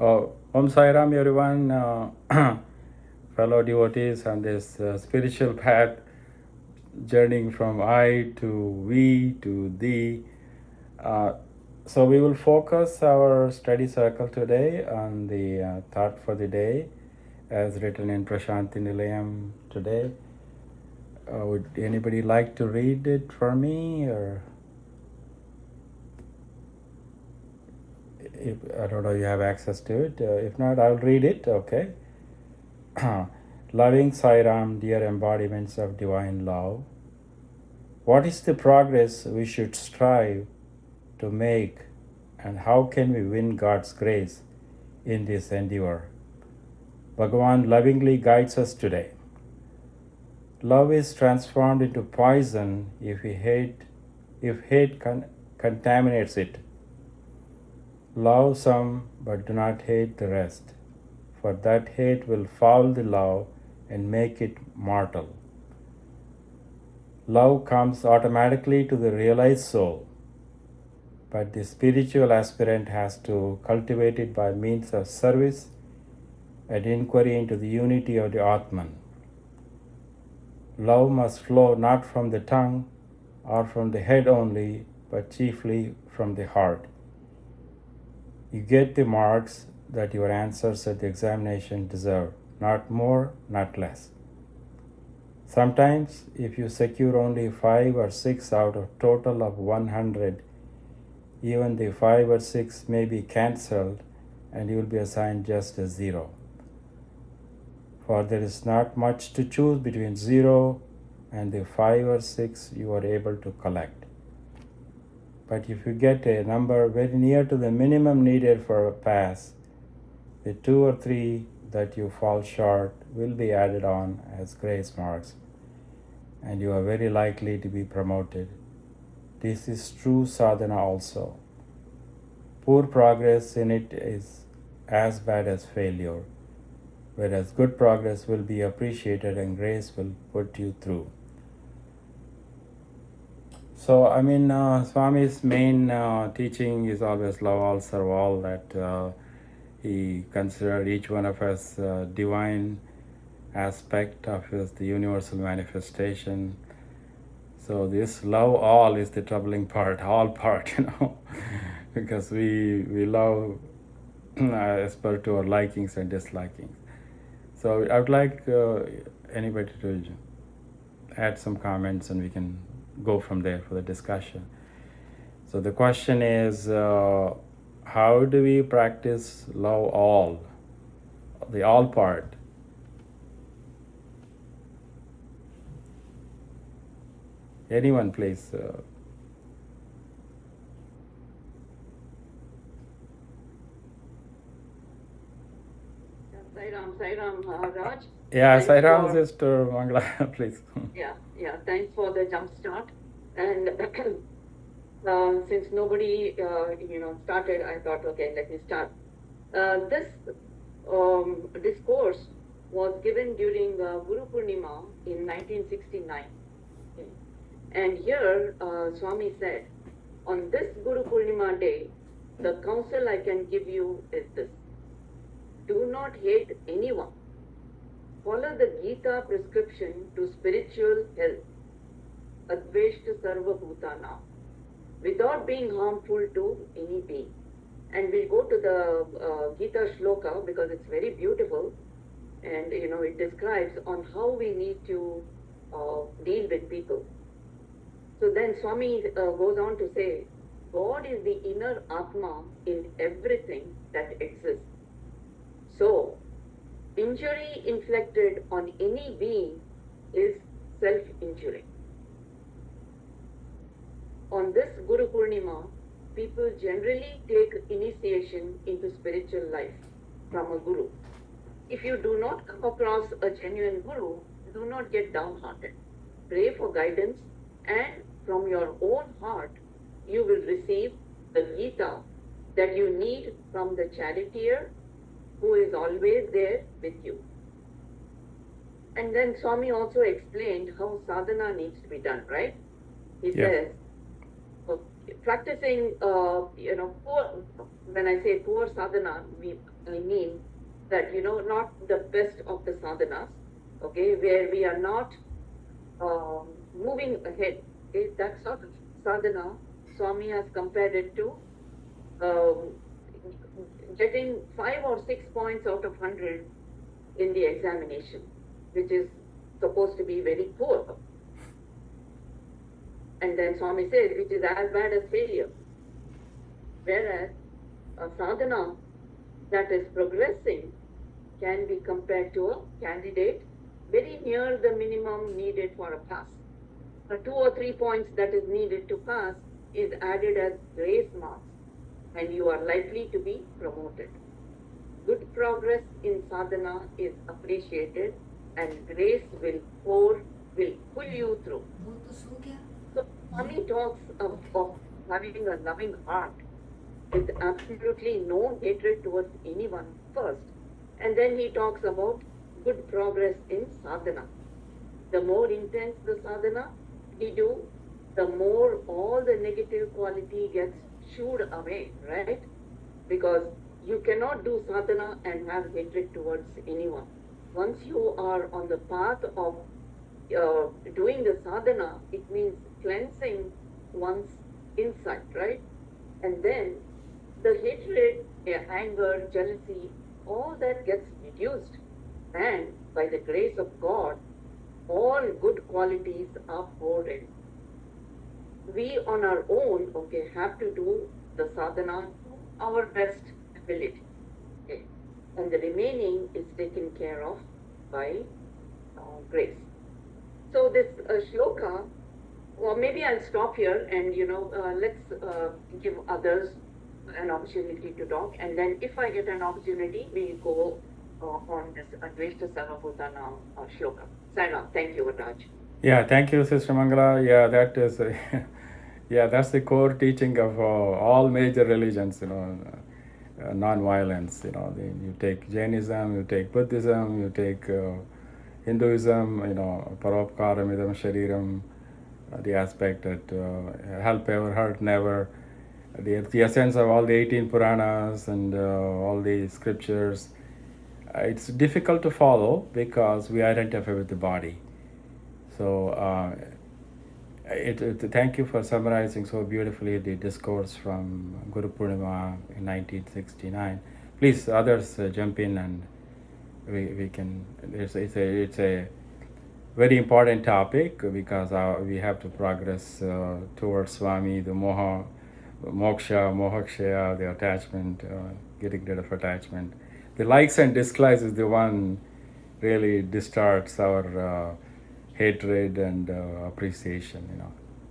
Om Sai Ram, everyone, fellow devotees on this spiritual path, journeying from I to we to thee. Uh, so we will focus our study circle today on the thought for the day, as written in Prashanti Nilayam today. Would anybody like to read it for me, or if I don't know, you have access to it? If not, I'll read it. Okay. Loving Sairam, dear embodiments of divine love, what is the progress we should strive to make, and how can we win God's grace in this endeavor? Bhagavan lovingly guides us today. Love is transformed into poison if hate contaminates it. Love some, but do not hate the rest, for that hate will foul the love and make it mortal. Love comes automatically to the realized soul, but the spiritual aspirant has to cultivate it by means of service and inquiry into the unity of the Atman. Love must flow not from the tongue or from the head only, but chiefly from the heart. You get the marks that your answers at the examination deserve, not more, not less. Sometimes, if you secure only 5 or 6 out of total of 100, even the 5 or 6 may be cancelled and you will be assigned just a 0. For there is not much to choose between 0 and the 5 or 6 you are able to collect. But if you get a number very near to the minimum needed for a pass, the 2 or 3 that you fall short will be added on as grace marks, and you are very likely to be promoted. This is true sadhana also. Poor progress in it is as bad as failure, whereas good progress will be appreciated and grace will put you through. So, Swami's main teaching is always love all, serve all, that he considered each one of us divine aspect of his, the universal manifestation. So this love all is the troubling part, all part, because we love as per to our likings and dislikings. So I would like anybody to add some comments and we can go from there for the discussion. So the question is, how do we practice love all, the all part? Anyone, please. Sairam, Raj. Yeah, Thanks Sairam, for Sister Mangala, please. thanks for the jump start. And since nobody started, I thought, okay, let me start. This discourse was given during Guru Purnima in 1969. Okay. And here Swami said, on this Guru Purnima day, the counsel I can give you is this: do not hate anyone. Follow the Gita prescription to spiritual health, Adveshta Sarva Bhutana, without being harmful to any being. And we'll go to the Gita shloka because it's very beautiful, and it describes on how we need to deal with people. So then Swami goes on to say, God is the inner Atma in everything that exists. So, injury inflicted on any being is self-injury. On this Guru Purnima, people generally take initiation into spiritual life from a guru. If you do not come across a genuine guru, do not get downhearted. Pray for guidance, and from your own heart, you will receive the Gita that you need from the charioteer who is always there with you. And then Swami also explained how sadhana needs to be done, right? He says, practicing, poor, when I say poor sadhana, I mean that, not the best of the sadhanas, okay, where we are not moving ahead. Okay, that sort of sadhana, Swami has compared it to um, getting 5 or 6 points out of 100 in the examination, which is supposed to be very poor. And then Swami says, which is as bad as failure. Whereas a sadhana that is progressing can be compared to a candidate very near the minimum needed for a pass. The 2 or 3 points that is needed to pass is added as grace marks, and you are likely to be promoted. Good progress in sadhana is appreciated, and grace will pull you through. So Swami talks of having a loving heart with absolutely no hatred towards anyone first. And then he talks about good progress in sadhana. The more intense the sadhana we do, the more all the negative quality gets shooed away, right? Because you cannot do sadhana and have hatred towards anyone. Once you are on the path of doing the sadhana, it means cleansing one's inside, right? And then the hatred, anger, jealousy, all that gets reduced. And by the grace of God, all good qualities are poured in. We on our own, okay, have to do the sadhana to our best ability. Okay? And the remaining is taken care of by grace. So this shloka, well, maybe I'll stop here and, let's give others an opportunity to talk. And then if I get an opportunity, we go on this Advaita Sarvabhutana shloka. Saira, thank you, Raj. Yeah, thank you, Sister Mangala. Yeah, that is, yeah, that's the core teaching of all major religions, non-violence. You take Jainism, you take Buddhism, you take Hinduism, paropkaram idam shariram, the aspect that help ever, hurt never, the essence of all the 18 Puranas and all the scriptures. It's difficult to follow because we identify with the body. So thank you for summarizing so beautifully the discourse from Guru Purnima in 1969. Please, others jump in and we can. It's a very important topic because we have to progress towards Swami, the moksha, mohakshaya, the attachment, getting rid of attachment. The likes and dislikes is the one really distorts our hatred and appreciation.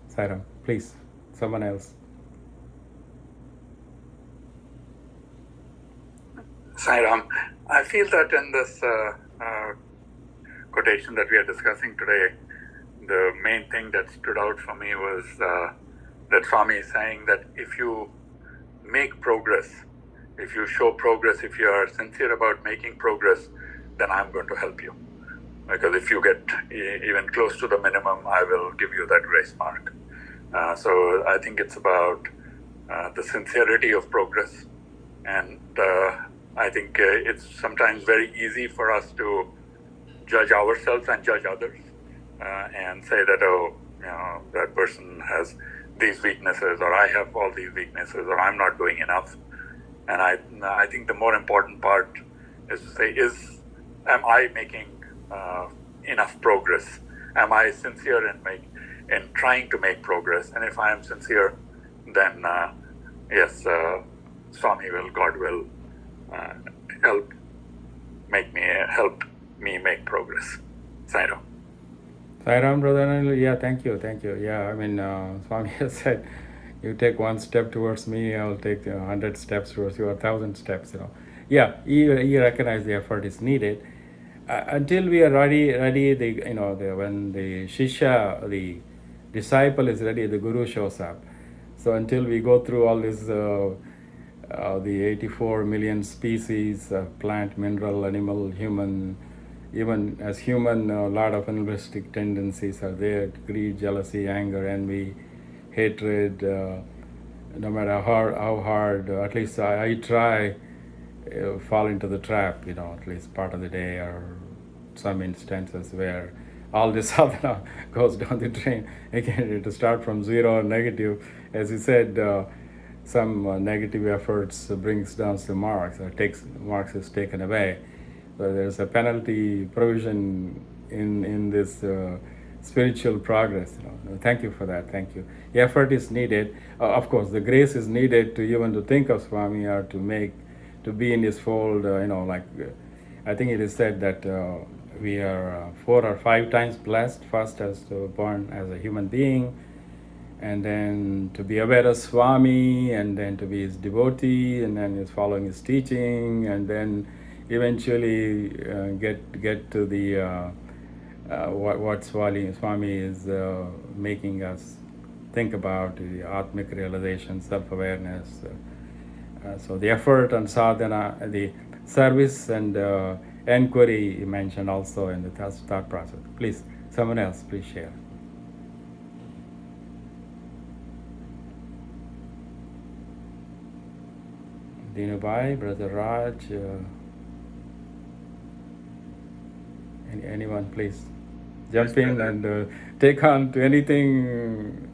Sairam, please, someone else. Sairam, I feel that in this quotation that we are discussing today, the main thing that stood out for me was that Swami is saying that if you make progress, if you show progress, if you are sincere about making progress, then I'm going to help you. Because if you get even close to the minimum, I will give you that grace mark. So I think it's about the sincerity of progress. And I think it's sometimes very easy for us to judge ourselves and judge others and say that, that person has these weaknesses, or I have all these weaknesses, or I'm not doing enough. And I think the more important part is to say, am I making enough progress? Am I sincere in trying to make progress? And if I am sincere, then yes, Swami God will help me make progress. Sairam. Sairam, brother. Yeah, thank you. Yeah, I mean, Swami has said, you take one step towards me, I'll take 100 steps towards you, or 1,000 steps. Yeah, you recognize the effort is needed. Until we are ready, when the shishya, the disciple is ready, the guru shows up. So until we go through all this, the 84 million species, plant, mineral, animal, human, even as human, a lot of animalistic tendencies are there: greed, jealousy, anger, envy, hatred, no matter how hard, at least I try fall into the trap, at least part of the day, or some instances where all this sadhana goes down the drain. Again, to start from zero or negative, as you said, some negative efforts brings down the marks, or takes marks is taken away. So there's a penalty provision in this spiritual progress. Thank you for that. Thank you. The effort is needed. Of course, the grace is needed to even to think of Swami, or to be in his fold. I think it is said that we are 4 or 5 times blessed. First, as born as a human being, and then to be aware of Swami, and then to be his devotee, and then is following his teaching, and then eventually get to the what Swami is making us think about, the Atmic realization, self-awareness. So the effort and sadhana, the service and inquiry you mentioned also in the thought process. Please, someone else, please share. Dinubai, Brother Raj, anyone, please jump in and take on to anything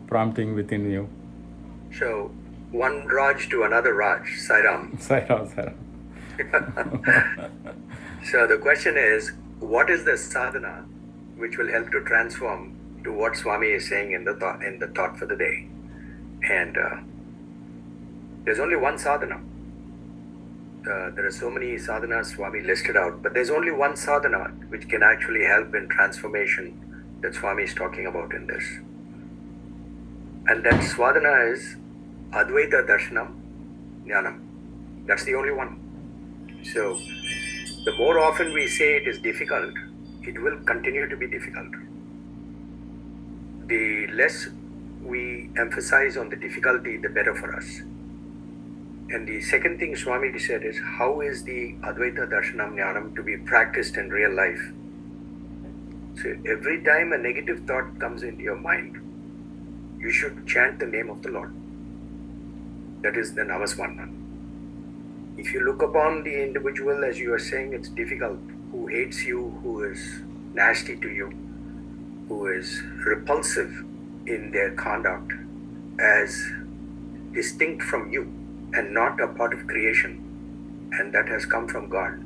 prompting within you. So, one Raj to another Raj, Sairam. Sairam. So the question is, what is the sadhana which will help to transform to what Swami is saying in the thought for the day? And there's only one sadhana. There are so many sadhanas Swami listed out, but there's only one sadhana which can actually help in transformation that Swami is talking about in this. And that sadhana is Advaita Darshanam Jnanam. That's the only one. So, the more often we say it is difficult, it will continue to be difficult. The less we emphasize on the difficulty, the better for us. And the second thing Swami said is, how is the Advaita Darshanam Jnanam to be practiced in real life? So every time a negative thought comes into your mind, you should chant the name of the Lord. That is the Namasmarana. If you look upon the individual, as you are saying, it's difficult, who hates you, who is nasty to you, who is repulsive in their conduct as distinct from you and not a part of creation, and that has come from God,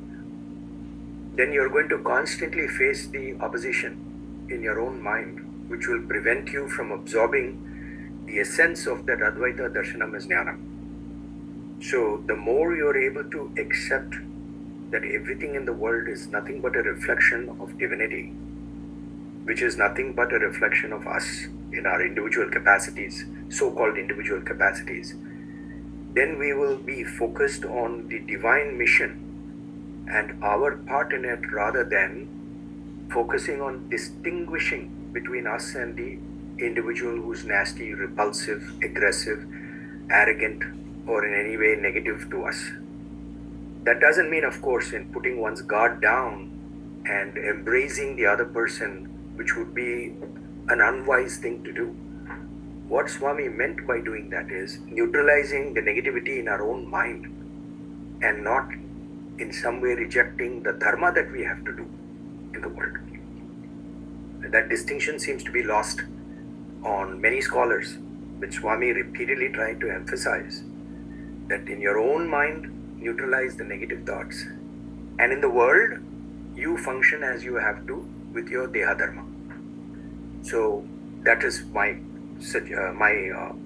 then you're going to constantly face the opposition in your own mind, which will prevent you from absorbing the essence of that Advaita Darshanam as Jnana. So the more you're able to accept that everything in the world is nothing but a reflection of divinity, which is nothing but a reflection of us in our individual capacities, so-called individual capacities, then we will be focused on the divine mission and our part in it, rather than focusing on distinguishing between us and the individual who's nasty, repulsive, aggressive, arrogant, or in any way negative to us. That doesn't mean, of course, in putting one's guard down and embracing the other person, which would be an unwise thing to do. What Swami meant by doing that is neutralizing the negativity in our own mind and not in some way rejecting the dharma that we have to do in the world. That distinction seems to be lost on many scholars, which Swami repeatedly tried to emphasize, that in your own mind, neutralize the negative thoughts. And in the world, you function as you have to with your Deha Dharma. So that is my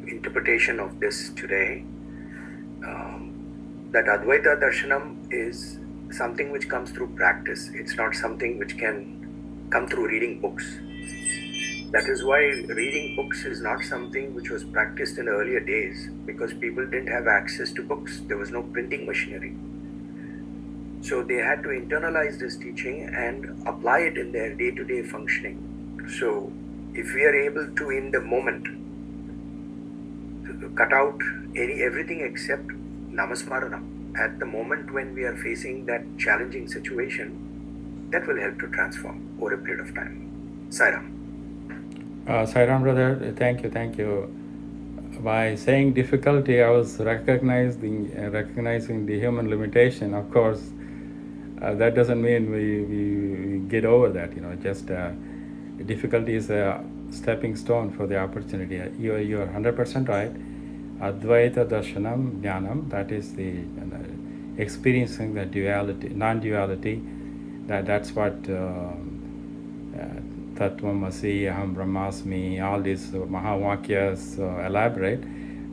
interpretation of this today. That Advaita Darshanam is something which comes through practice. It's not something which can come through reading books. That is why reading books is not something which was practiced in earlier days, because people didn't have access to books. There was no printing machinery. So they had to internalize this teaching and apply it in their day-to-day functioning. So if we are able to, in the moment, cut out everything except Namasmarana at the moment when we are facing that challenging situation, that will help to transform over a period of time. Sairam. Sairam brother, thank you. By saying difficulty, I was recognizing the human limitation. Of course, that doesn't mean we get over that. Just difficulty is a stepping stone for the opportunity. You're 100% right. Advaita darshanam jnanam. That is the experiencing the duality, non-duality. That's what. Tattvamasi, Aham Brahmasmi, all these Mahavakyas elaborate.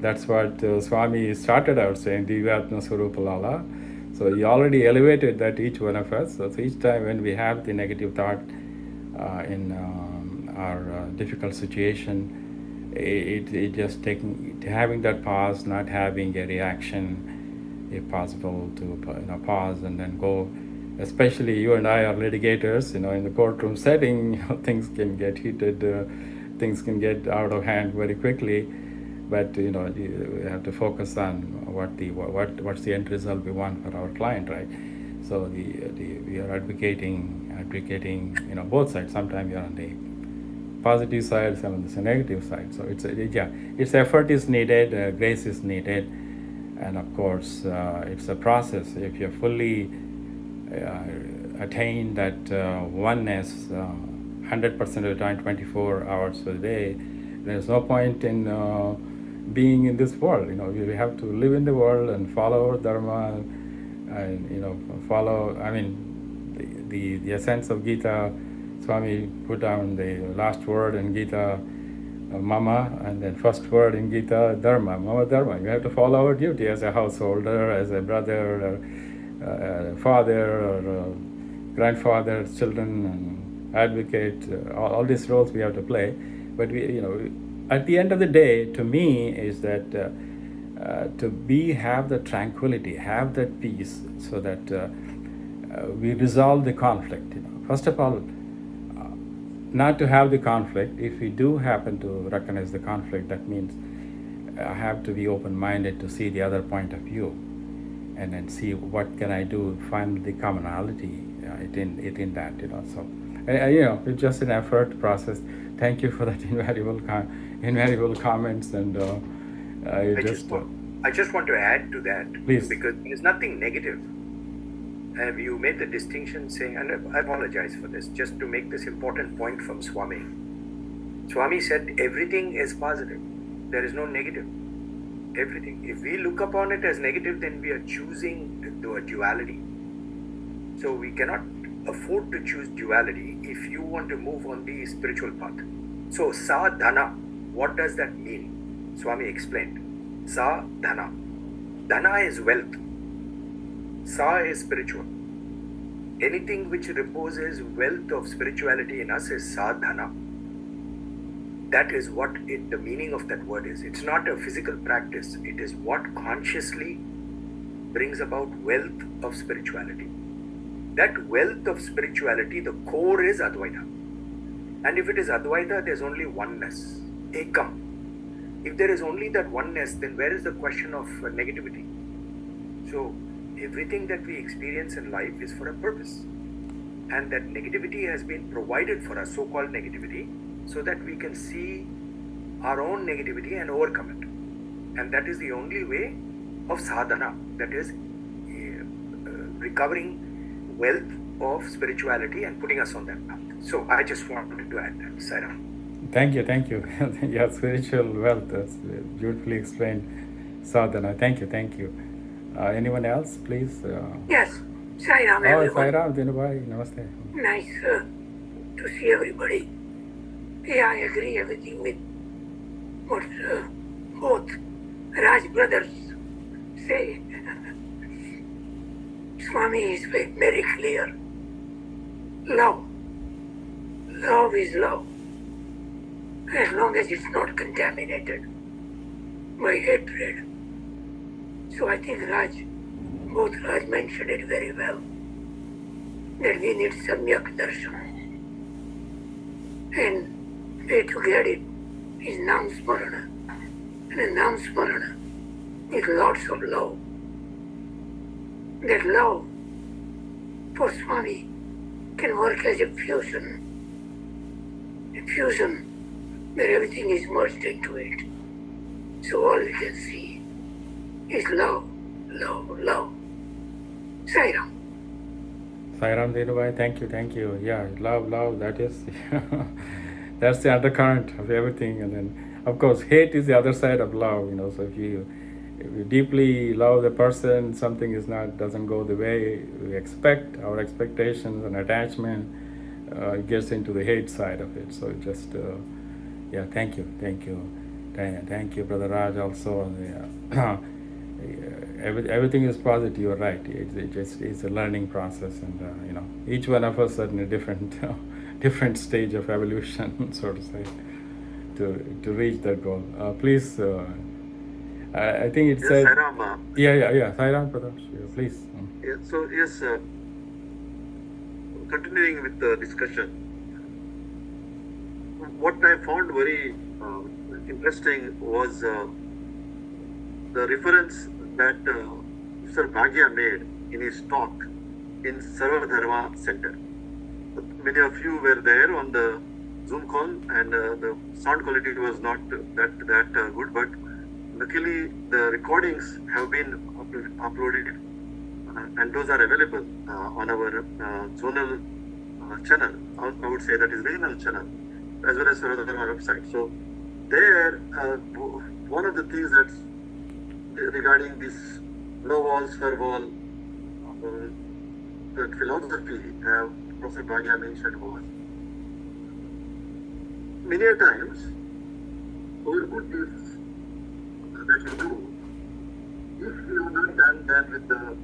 That's what Swami started out saying, Divyatma Swarupalala. So he already elevated that each one of us. So each time when we have the negative thought in our difficult situation, it just having that pause, not having a reaction, if possible, to pause and then go. Especially you and I are litigators, in the courtroom setting, things can get heated, things can get out of hand very quickly. But you have to focus on what's the end result we want for our client, right? So we are advocating, both sides. Sometimes you're on the positive side, sometimes the negative side. So its effort is needed, grace is needed, and of course it's a process. If you're fully attain that oneness 100% of the time, 24 hours a day, there's no point in being in this world. We have to live in the world and follow our dharma, and follow. I mean, the essence of Gita. Swami put down the last word in Gita, Mama, and then first word in Gita, Dharma, Mama Dharma. You have to follow our duty as a householder, as a brother, father, or grandfather, children, and advocate. All these roles we have to play. But at the end of the day, to me, is that to have the tranquility, have that peace, so that we resolve the conflict. First of all, not to have the conflict. If we do happen to recognize the conflict, that means I have to be open-minded to see the other point of view, and then see what can I do, find the commonality in that. So it's just an effort process. Thank you for that invaluable comments, and I just want to add to that, please, because there's nothing negative. You made the distinction saying, and I apologize for this, just to make this important point from Swami. Swami said everything is positive. There is no negative. Everything. If we look upon it as negative, then we are choosing the duality. So we cannot afford to choose duality if you want to move on the spiritual path. So sadhana, what does that mean? Swami explained. Sadhana. Dhana is wealth. Sa is spiritual. Anything which reposes wealth of spirituality in us is sadhana. That is what the meaning of that word is. It's not a physical practice. It is what consciously brings about wealth of spirituality. That wealth of spirituality, the core is Advaita. And if it is Advaita, there's only oneness. Ekam. If there is only that oneness, then where is the question of negativity? So, everything that we experience in life is for a purpose. And that negativity has been provided for us, so-called negativity, so that we can see our own negativity and overcome it. And that is the only way of sadhana, that is recovering wealth of spirituality and putting us on that path. So I just wanted to add that, Sarah. Thank you. Yeah, spiritual wealth, that's beautifully explained. Sadhana, thank you. Anyone else, please? Yes, Sairam, everyone. Sairam, Dinubai, namaste. Nice to see everybody. Yeah, I agree everything with what both Raj brothers say. Swami is very clear. Love is love, as long as it's not contaminated by hatred. So I think both Raj mentioned it very well, that we need Samyak Darshan. And way to get it is Nam Smarana. And in Nam Smarana is lots of love. That love for Swami can work as a fusion where everything is merged into it. So all we can see is love, love, love. Sai Ram. Sairam Dhirubai, thank you. Yeah, love, that is, that's the undercurrent of everything. And then, of course, hate is the other side of love, So if you deeply love the person, something doesn't go the way we expect, our expectations and attachment gets into the hate side of it. So yeah, thank you, Diana. Thank you, Brother Raj, also. Yeah. Everything is positive. You're right. It's a learning process, and each one of us are in a different different stage of evolution, so to say, to reach that goal. Please, I think it Yes, said. Sairam. Yeah. Sairam Pradash, please. Yes, so yes, continuing with the discussion, what I found very interesting was the reference that Mr. Bhagya made in his talk in Sarva Dharma Center. Many of you were there on the Zoom call, and the sound quality was not that good, but luckily the recordings have been uploaded, and those are available on our zonal channel. I would say that is regional channel, as well as on our website. So there, one of the things that's regarding this love all, serve all, the philosophy Professor Bhagya mentioned was, many a times, all good deeds that you do, if you have not done them with the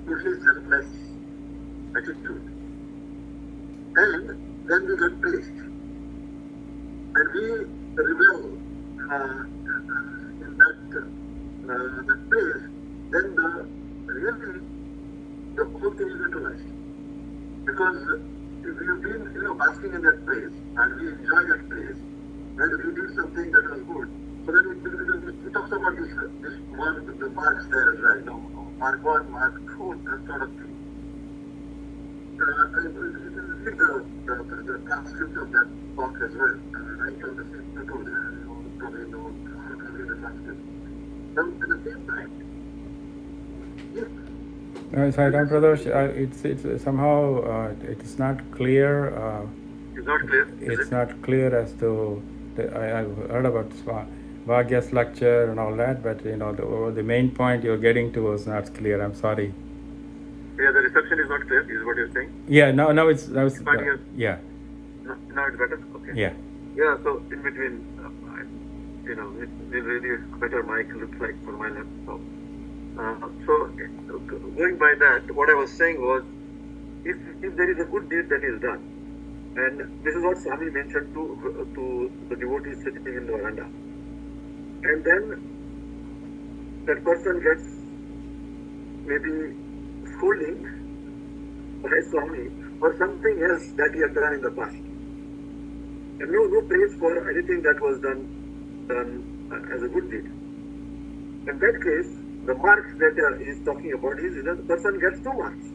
totally selfless attitude, and then we get praised, and we revel in that praise, then the whole thing is utilized. Because if we've been basking in that praise, and we enjoy that praise, and we did something that was good, so then it talks about this one, the marks there as well, mark 1, mark 2, that sort of thing. I read the transcript of that talk as well, and I told the same people probably know how to read the transcript. But at the same time, if Sairam Pradash, it's somehow it's not clear. it's not clear. It's not clear as to I've heard about Bhagya's lecture and all that, but the main point you're getting to was not clear. I'm sorry. Yeah, the reception is not clear, is what you're saying? Yeah, now it's yeah. Now it's better? Okay. Yeah. Yeah, so in between, it's really better mic looks like for my laptop. So going by that, what I was saying was, if there is a good deed that is done, and this is what Swami mentioned to the devotees sitting in the veranda, and then that person gets maybe scolding by Swami for something else that he had done in the past, and no praise for anything that was done as a good deed. In that case, the marks that he is talking about is that the person gets 2 marks.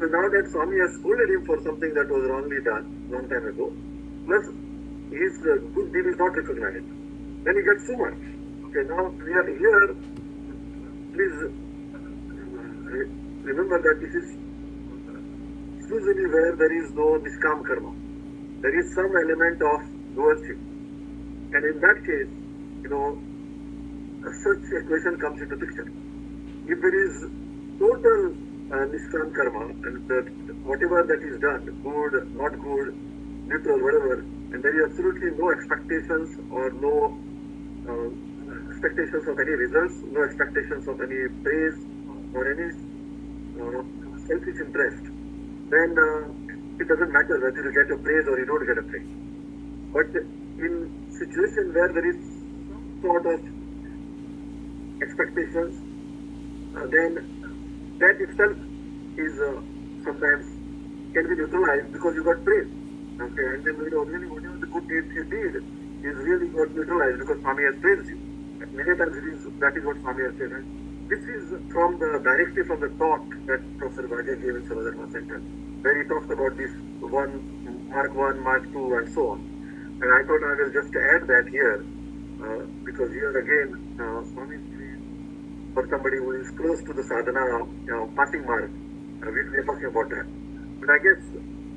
So now that Swami has scolded him for something that was wrongly done long time ago, plus his good deed is not recognized, then he gets 2 marks. Okay, now we are here. Please remember that this is usually where there is no niskam karma. There is some element of doership, and in that case, such a question comes into picture. If there is total niskam karma, and whatever that is done, good, not good, neutral, whatever, and there is absolutely no expectations or no expectations of any results, no expectations of any praise or any selfish interest, then it doesn't matter whether you get a praise or you don't get a praise. But in situation where there is some sort of expectations, then that itself is sometimes can be neutralized because you got praise. Okay, and then really whatever the good deeds you did is really got neutralized because Swami has praised you. And many times that is what Swami has said. And this is directly from the talk that Professor Bhagya gave in Sarva Dharma Center, where he talks about this mark 1, mark 2, and so on. And I thought I will just add that here, because here again, Swami says, for somebody who is close to the sadhana, passing mark, we are talking about that. But I guess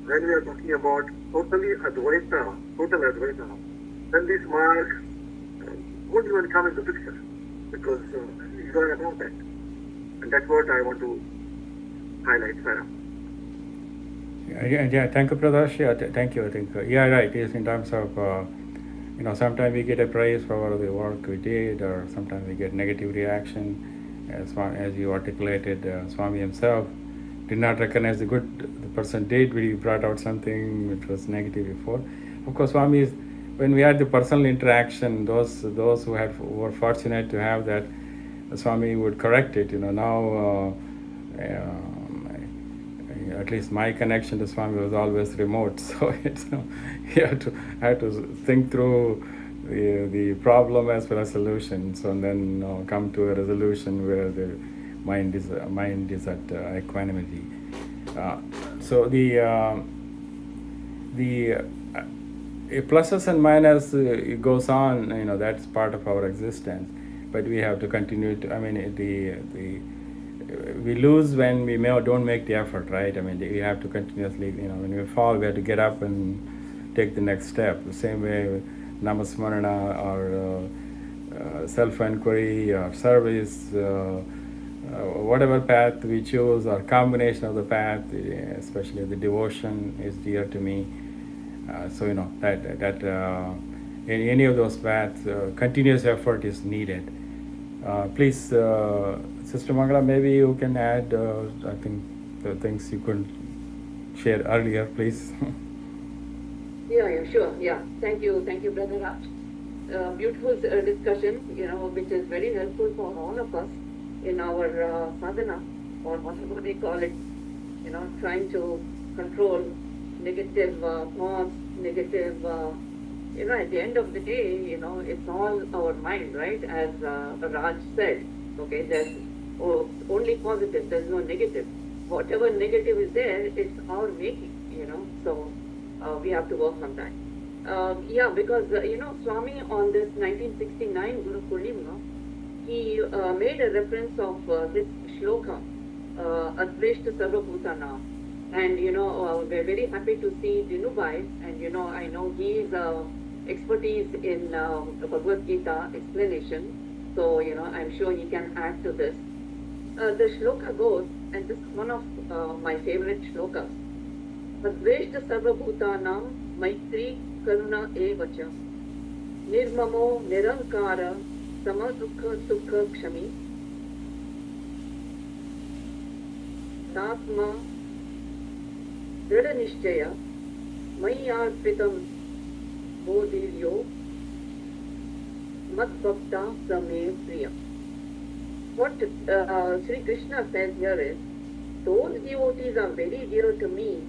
when we are talking about total Advaita, then this mark won't even come into picture, because you are above that. And that's what I want to highlight, Sarah. Yeah, thank you, Pradash. Yeah, thank you. I think, yeah, right. Yes, in terms of, sometimes we get a praise for the work we did, or sometimes we get negative reaction. As you articulated, Swami himself did not recognize the good the person did when he brought out something which was negative before. Of course, Swami is, when we had the personal interaction, those who were fortunate to have that, Swami would correct it. Now. At least my connection to Swami was always remote, so it's I had to think through the problem as well as solutions, and then come to a resolution where the mind is at equanimity. So the pluses and minuses, it goes on. That's part of our existence, but we have to continue to. I mean, we lose when we don't make the effort, right? I mean, we have to continuously, when we fall, we have to get up and take the next step. The same way, namasmarana or self-inquiry or service, whatever path we choose, or combination of the path, especially the devotion is dear to me. So that in any of those paths, continuous effort is needed. Please, Sister Mangala, maybe you can add, I think, the things you couldn't share earlier, please. Yeah, sure. Yeah, thank you, Brother Raj. Beautiful discussion, which is very helpful for all of us in our sadhana, or whatever we call it. Trying to control negative thoughts, negative. At the end of the day, it's all our mind, right? As Raj said, okay, there's only positive, there's no negative. Whatever negative is there, it's our making, so we have to work on that. Because, Swami on this 1969 Guru Purnima, he made a reference of this shloka, Adveshta Sarvabhutana. And, we're very happy to see Dinubai, and, I know he is expertise in Bhagavad Gita explanation, so I'm sure he can add to this. The shloka goes, and this is one of my favorite shlokas. Adveshta sarvabhutanam maitri karuna evacha nirmamo nirankara samadukha sukha kshami tatma drida nishchaya mayarpitam bodhiryo madbhakta same priya. What Sri Krishna says here is, those devotees are very dear to me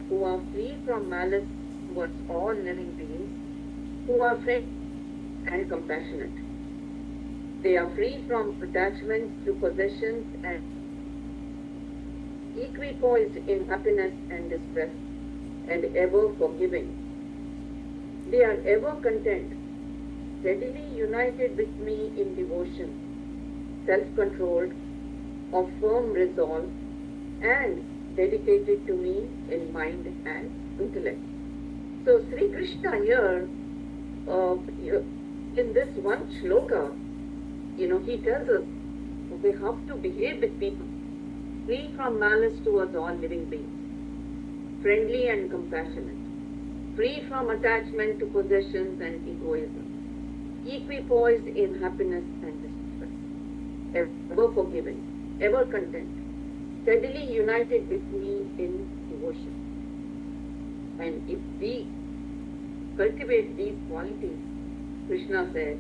who are free from malice towards all living beings, who are friendly and compassionate. They are free from attachment to possessions and equipoised in happiness and distress, and ever forgiving. They are ever content, steadily united with me in devotion, self-controlled, of firm resolve, and dedicated to me in mind and intellect. So Sri Krishna here, in this one shloka, he tells us we have to behave with people, free from malice towards all living beings, friendly and compassionate, free from attachment to possessions and egoism, equipoised in happiness and distress, ever forgiving, ever content, steadily united with me in devotion. And if we cultivate these qualities, Krishna says,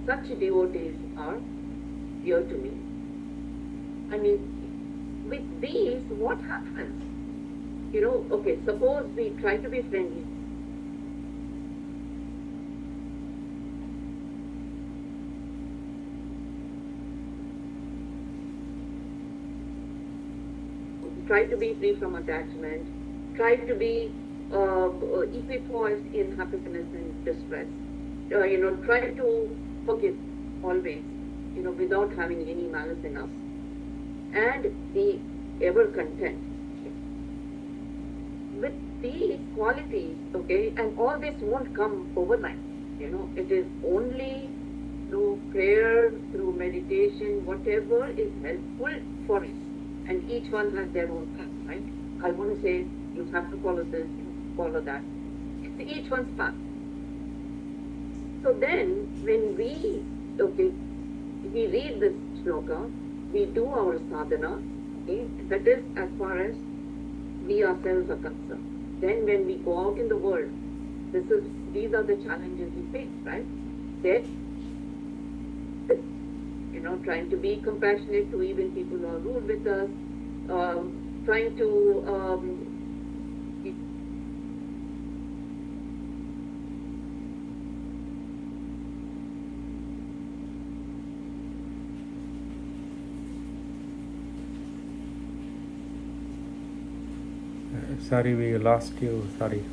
such devotees are dear to me. I mean, with these, what happens? Okay, suppose we try to be friendly. Try to be free from attachment, try to be equipoised in happiness and distress. Try to forgive always, without having any malice in us. And be ever content. With these qualities, okay, and all this won't come overnight. It is only through prayer, through meditation, whatever is helpful for us. And each one has their own path, right? I want to say you have to follow this, follow that. It's each one's path. So then, when we read this shloka, we do our sadhana, okay, that is as far as we ourselves are concerned. Then when we go out in the world, these are the challenges we face, right? Trying to be compassionate to even people who are rude with us, trying to Sorry, we lost you. Sorry.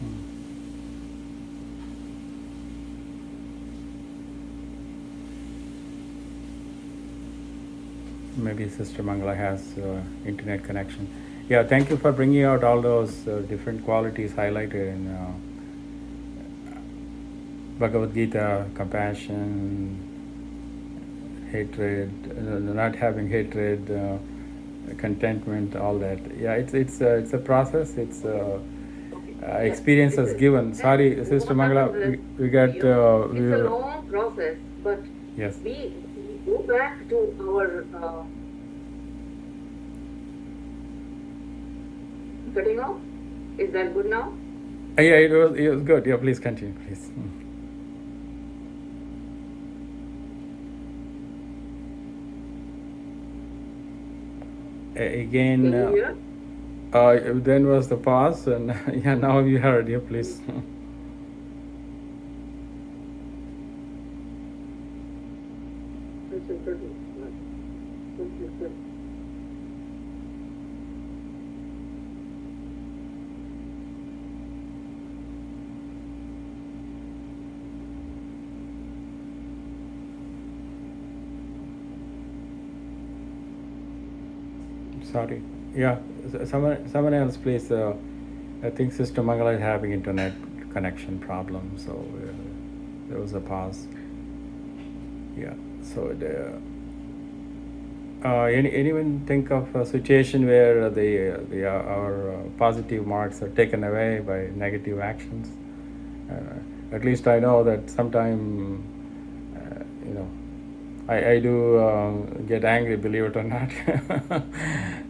Maybe Sister Mangala has internet connection. Yeah, thank you for bringing out all those different qualities highlighted in Bhagavad Gita: compassion, hatred, not having hatred, contentment, all that. Yeah, it's a process. It's experience has given. Sorry, Sister Mangala, we got. it's a long process, but yes. We go back to our cutting off. Is that good now? Yeah, it was good. Yeah, please continue, please. Again. Can you hear? Then was the pause, and yeah, now you heard. Yeah, please. Sorry. Yeah, someone else, please. I think Sister Mangala is having internet connection problem, so there was a pause. Yeah. So anyone think of a situation where our positive marks are taken away by negative actions? At least I know that sometime, I do get angry, believe it or not.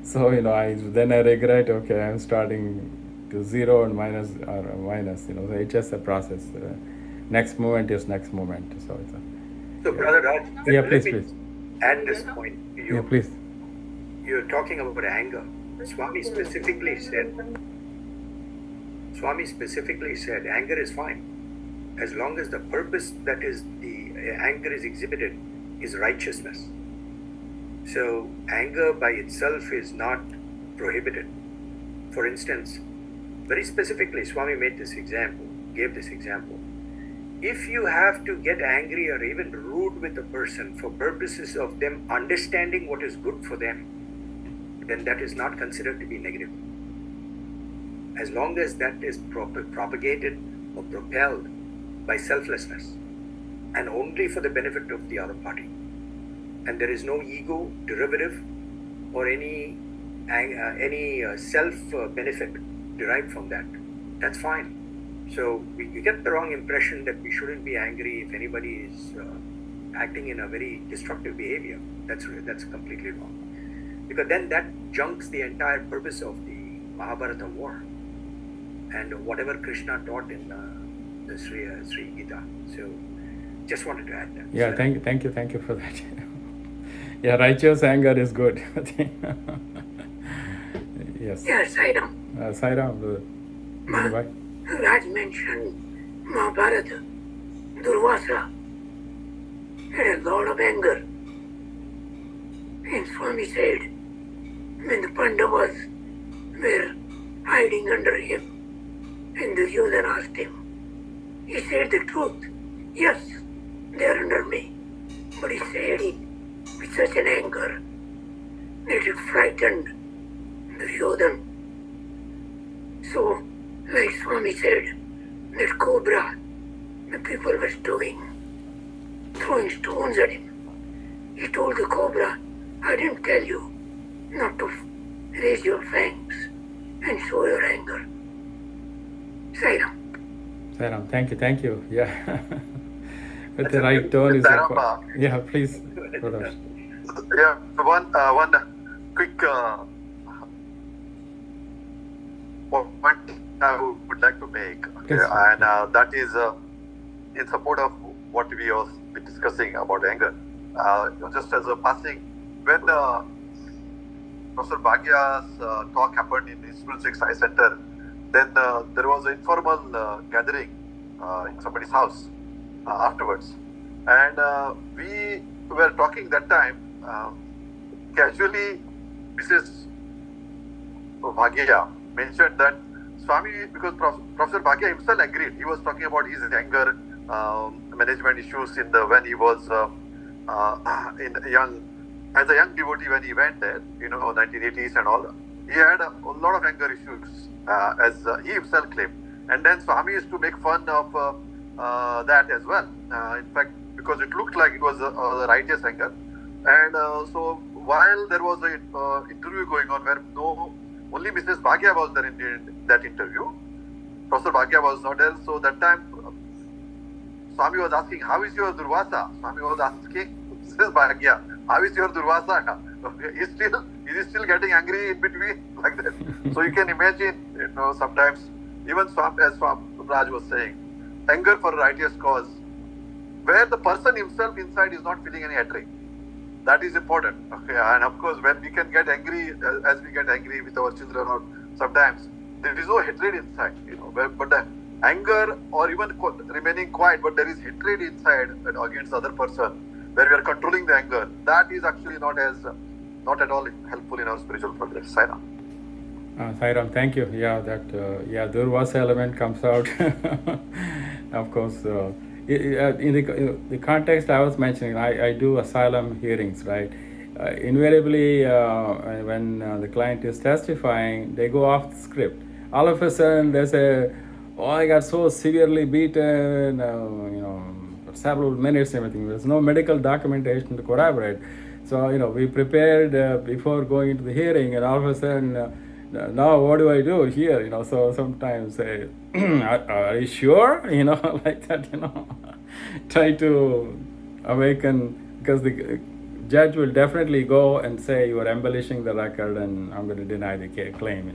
So I regret. Okay, I'm starting to zero and minus or minus. So it's just a process. Next moment is next moment. So it's So, Brother Raj, yeah, let please, me please. add this point. Yeah, please. You're talking about anger. Swami specifically said anger is fine as long as the purpose that is the anger is exhibited is righteousness. So anger by itself is not prohibited. For instance, very specifically, Swami gave this example. If you have to get angry or even rude with a person for purposes of them understanding what is good for them, then that is not considered to be negative. As long as that is propagated or propelled by selflessness and only for the benefit of the other party, and there is no ego derivative or any self benefit derived from that, that's fine. So we get the wrong impression that we shouldn't be angry if anybody is acting in a very destructive behavior. That's completely wrong, because then that junks the entire purpose of the Mahabharata war and whatever Krishna taught in the Sri Gita. So just wanted to add that. Yeah, thank you for that. Yeah, righteous anger is good. Yes. Yeah, Sairam. Sairam, bye. Raj mentioned Mahabharata. Durvasa had a lot of anger. And Swami said, when the Pandavas were hiding under him, And Duryodhana asked him. He said the truth. Yes, they are under me. But he said it with such an anger that it frightened Duryodhana. So, like Swami said, that cobra, the people were throwing stones at him. He told the cobra, I didn't tell you not to raise your fangs and show your anger. Sairam. Sairam, thank you. Yeah. With the right tone is Sairam, yeah, please, brother. Yeah, one quick point I would like to make, okay, Yes. and that is in support of what we have been discussing about anger. Just as a passing, when Professor Bhagia's talk happened in the Spiritual Exercise Center, then there was an informal gathering in somebody's house afterwards, and we were talking that time. Casually, Mrs. Bhagia mentioned that Swami, because Professor Bhagia himself agreed, he was talking about his anger management issues when he was as a young devotee when he went there, 1980s and all. He had a lot of anger issues, as he himself claimed. And then Swami used to make fun of that as well. In fact, because it looked like it was a righteous anger. And so while there was an interview going on where only Mrs. Bhagia was there in that interview, Professor Bhagia was not there. So that time, Swami was asking, how is your Durvasa? Swami was asking Mrs. Bhagia, how is your Durvasa? Is he still getting angry in between like that? So you can imagine, sometimes even as Swami Raj was saying, anger for a righteous cause, where the person himself inside is not feeling any hatred. That is important. Okay, and of course, when we can get angry, as we get angry with our children, or sometimes there is no hatred inside, but the anger or even remaining quiet, but there is hatred inside against the other person, where we are controlling the anger. That is actually not at all helpful in our spiritual progress. Sairam. Sairam, thank you. Yeah, that Durvasa element comes out. Of course, in the context I was mentioning, I do asylum hearings, right? Invariably, when the client is testifying, they go off the script. All of a sudden, they say, "Oh, I got so severely beaten, for several minutes, everything." There's no medical documentation to corroborate. So, we prepared before going into the hearing, and all of a sudden, now what do I do here? So sometimes say, are you sure? Like that, try to awaken, because the judge will definitely go and say you are embellishing the record and I'm going to deny the claim,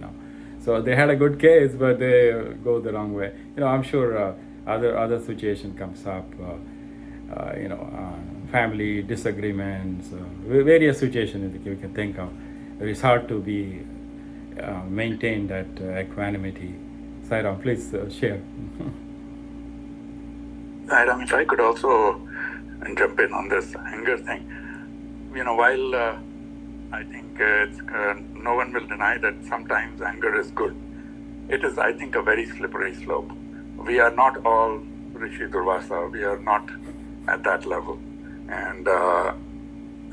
So they had a good case, but they go the wrong way. I'm sure other situation comes up, family disagreements, various situations we can think of. It's hard to maintain that equanimity. Sairam, please share. Sairam, if I could also jump in on this anger thing. While I think no one will deny that sometimes anger is good, it is, I think, a very slippery slope. We are not all Rishi Durvasa. We are not at that level. And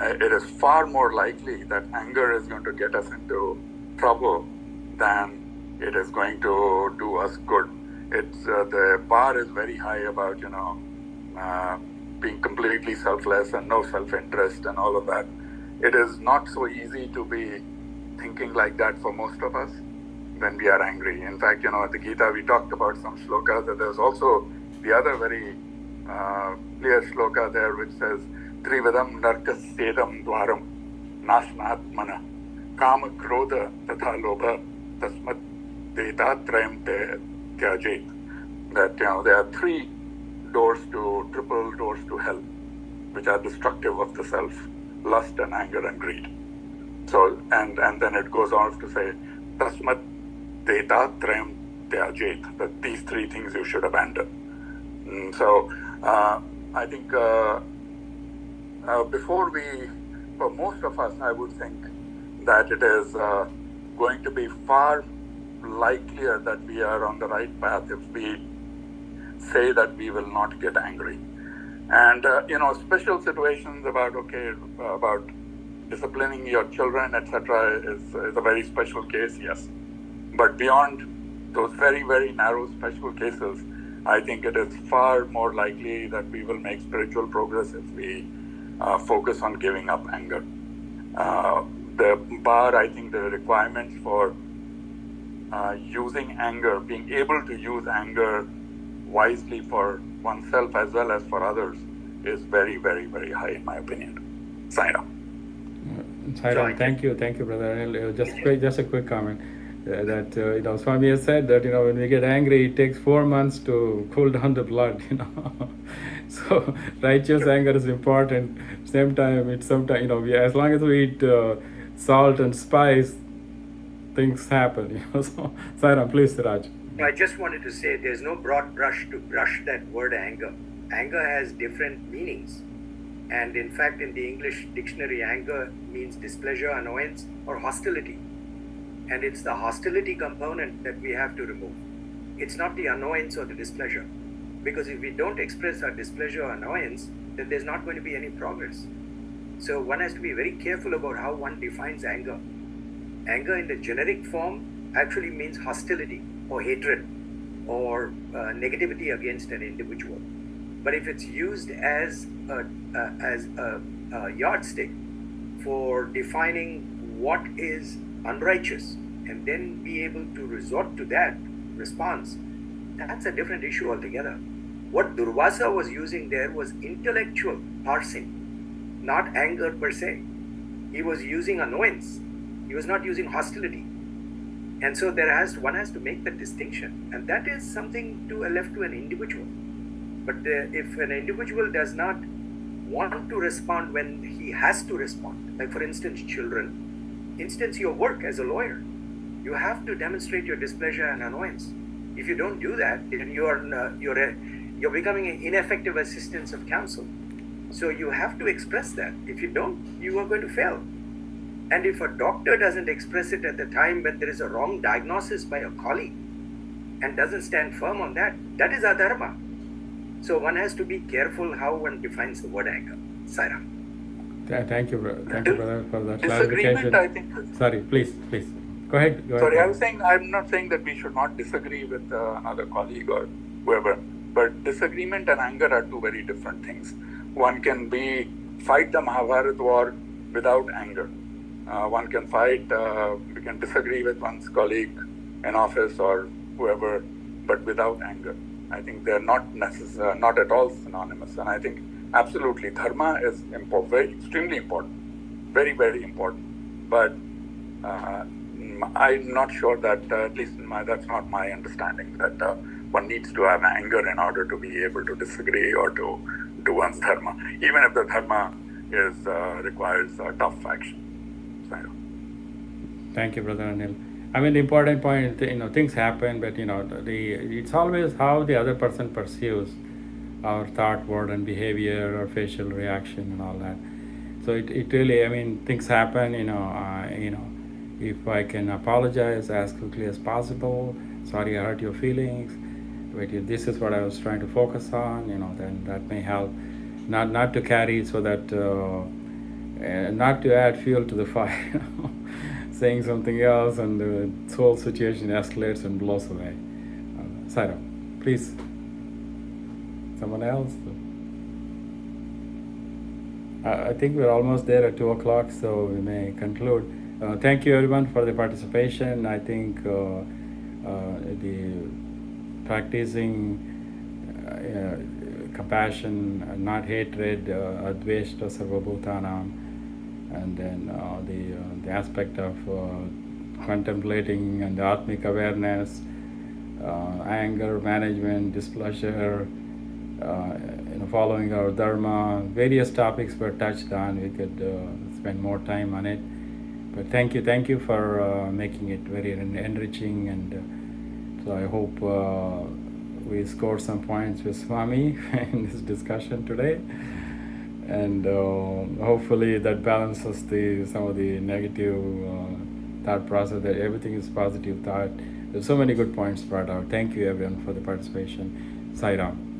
it is far more likely that anger is going to get us into trouble than it is going to do us good. It's the bar is very high about being completely selfless and no self-interest and all of that. It is not so easy to be thinking like that for most of us when we are angry. In fact, at the Gita we talked about some shlokas, and there's also the other very clear shloka there which says, Trividam narkas sedam dwaram nasnatmana kama krodha tatha lobha tasmat detatrayam te tyajet. That there are three triple doors to hell, which are destructive of the self: lust and anger and greed. So and then it goes on to say, tasmat detatrayam tyajet, that these three things you should abandon. So I think for most of us, I would think that it is going to be far likelier that we are on the right path if we say that we will not get angry. And special situations about disciplining your children, etc., is a very special case, yes. But beyond those very, very narrow special cases, I think it is far more likely that we will make spiritual progress if we focus on giving up anger. The bar, I think the requirements for using anger, being able to use anger wisely for oneself as well as for others, is very, very, very high in my opinion. Sign up. Sairam, thank you, brother Anil. Just a quick comment. That Swami has said that when we get angry, it takes 4 months to cool down the blood. So righteous anger is important. Same time, it's sometimes as long as we eat salt and spice, things happen. So Sairam, please, Raj. I just wanted to say there's no broad brush to brush that word anger. Anger has different meanings. And in fact, in the English dictionary, anger means displeasure, annoyance, or hostility. And it's the hostility component that we have to remove. It's not the annoyance or the displeasure. Because if we don't express our displeasure or annoyance, then there's not going to be any progress. So one has to be very careful about how one defines anger. Anger in the generic form actually means hostility or hatred or negativity against an individual. But if it's used as a yardstick for defining what is unrighteous and then be able to resort to that response, that's a different issue altogether. What Durvasa was using there was intellectual parsing, not anger per se. He was using annoyance. He was not using hostility. And so one has to make that distinction. And that is something left to an individual. But if an individual does not want to respond when he has to respond, like for instance, children, instance your work as a lawyer, you have to demonstrate your displeasure and annoyance. If you don't do that, then you're becoming an ineffective assistance of counsel. So you have to express that. If you don't, you are going to fail. And if a doctor doesn't express it at the time when there is a wrong diagnosis by a colleague and doesn't stand firm on that, that is adharma. So one has to be careful how one defines the word anger. Sairam. Thank you, brother, for that Disagreement, clarification. I think. Sorry, please. Go ahead. Sorry, I'm not saying that we should not disagree with another colleague or whoever, but disagreement and anger are two very different things. One can fight the Mahabharata war without anger. One can we can disagree with one's colleague in office or whoever, but without anger. I think they're not at all synonymous. And I think absolutely dharma is extremely important, very, very important. But I'm not sure that, at least that's not my understanding, that one needs to have anger in order to be able to disagree or to do one's dharma, even if the dharma requires tough action. So, thank you, Brother Anil. I mean, the important point, things happen, but it's always how the other person perceives our thought, word, and behavior, or facial reaction, and all that. So it really, things happen. If I can apologize as quickly as possible, sorry I hurt your feelings, but if this is what I was trying to focus on, then that may help. Not to carry, so that not to add fuel to the fire. Saying something else, and the whole situation escalates and blows away. Sairam, please. Someone else? I think we're almost there at 2 o'clock, so we may conclude. Thank you everyone for the participation. I think the practicing compassion, not hatred, adveshta sarvabhutanam, and then the aspect of contemplating and the atmic awareness, anger management, displeasure, following our dharma, various topics were touched on. We could spend more time on it, but thank you for making it very enriching, and so I hope we scored some points with Swami in this discussion today. And hopefully that balances some of the negative thought process, that everything is positive thought, There's so many good points brought out. Thank you everyone for the participation. Sai Ram.